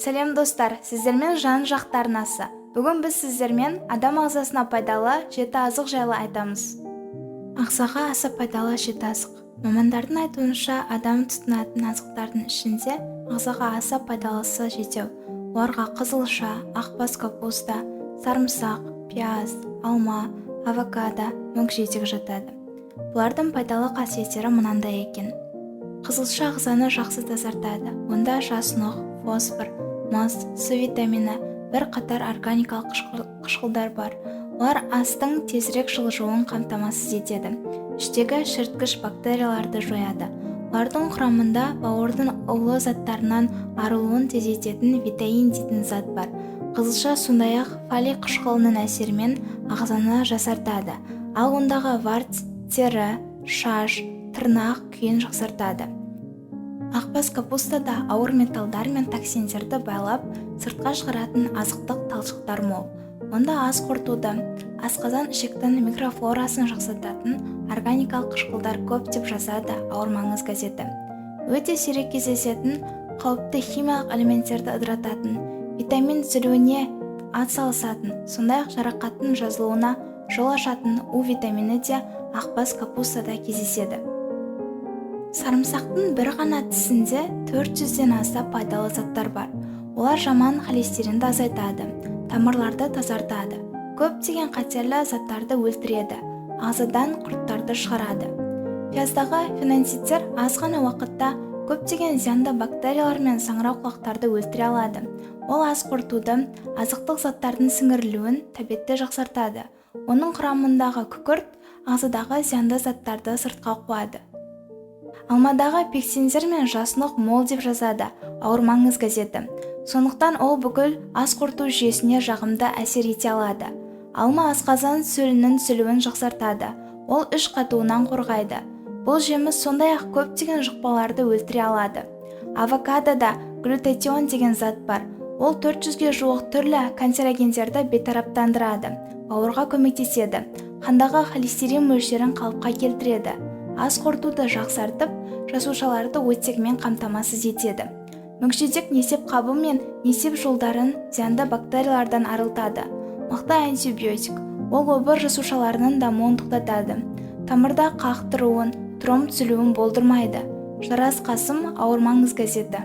Сәлем достар, сіздермен жан жақты арнасы. Бүгін біз сіздермен адам ағзасына пайдалы жеті азық жайлы айтамыз. Ағзаға аса пайдалы жеті азық. Мамандардың айтуынша адам тұтынатын азықтардың ішінде ағзаға аса пайдалысы жетеу. Оларға қызылша, ақбас капуста, сарымсақ, пияз, алма, авокадо, мүкжидек жатады. Бұлардың пайдалы қасиеттері мынандай екен. Қызылша ағзаны жақсы тазартады. Онда жасұнық, фосфор, мыс, С витамині, бір қатар органикалық қышқылдар бар. Олар астың тезірек жылжуын қамтамасыз етеді. Іштегі шіріткіш бактерияларды жояды. Олардың құрамында бауырдың улы заттарынан арылуын тездететін витамин дейтін зат бар. Қызылша сондай-ақ фолий қышқылының әсерімен ағзаны жасартады. Ал ондағы варц, тері, шаш, тырнақ күйін жақсартады. Ақбас капустада ауыр металдар мен токсиндерді байлап, сыртқа шығаратын азықтық талшықтар мол. Онда ас қорытуды, асқазан ішектің микрофлорасын жақсартатын органикалық қышқылдар көп деп жазады Ауырмаңыз газеті. Өте сирек кездесетін қауіпті химиялық элементтерді ыдырататын, витамин түзілуіне атсалысатын, сондай-ақ жарақаттың жазылуына жол ашатын У витамині де ақбас капустада кездеседі. Сарымсақтың бір ғана тісінде 400-ден аса пайдалы заттар бар. Олар жаман холестеринді азайтады, тамырларды тазартады, көптеген қатерлі заттарды өлтіреді, ағзадан құрттарды шығарады. Пияздағы фенотиптер аз ғана уақытта көптеген зиянды бактериялар мен саңырауқұлақтарды өлтіре алады. Ол ас қорытуды, азықтық заттардың сіңірілуін тәбетті жақсартады. Оның құрамындағы күкірт ағзадағы зиянды заттарды сыртқа қуады. Алмадағы пектиндер мен жасұнық мол деп жазады Ауырмаңыз газеті. Сондықтан ол бүкіл ас қорыту жүйесіне жағымды әсер ете алады. Алма асқазан сөлінің түзілуін жақсартады. Ол іш қатуынан қорғайды. Бұл жеміс сондай-ақ көптеген жұқпаларды өлтіре алады. Авокадода глютатион деген зат бар. Ол 400-ге жуық түрлі канцерогендерді бейтараптандырады. Бауырға көмектеседі. Қандағы холестерин мөлшерін қалыпқа келтіреді. Ас қорытуды жақсартып, жасушаларды оттегімен қамтамасыз етеді. Мүкжидек несеп қабы мен несеп жолдарын зиянды бактериялардан арылтады. Мықты антибиотик. Ол обыр жасушаларының дамуын тоқтатады. Тамырда қақтыруын, тромб түзілуін болдырмайды. Жарас Қасым, Ауырмаңыз газеті.